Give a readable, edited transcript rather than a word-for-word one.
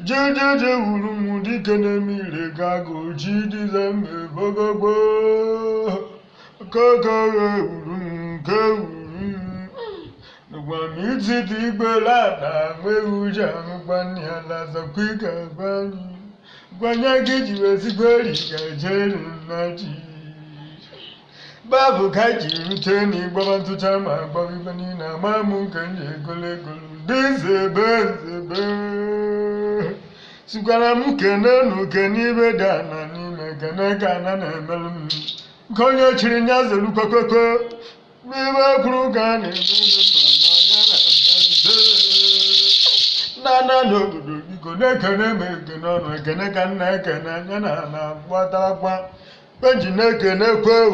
Jejeje wurum dike na mmiri gago jidi zambe bogogo kaka wurum ke wurum nugba mi ti ti gbe lada meruja nugba ni ala zakwika gbani gbanya geji wesi gberi gajeru naji babu kaji ruteni gbaba ntucha ma gbabi bani na mamu kanje gole golu dizebe Sugara mukene nukeni bedana ni mekene kana na melum konyo chirinya zelu kokoko biba kurugane na no dudu iko nekene mekene no kene kana kana na na kwata kwa penji nekene kwa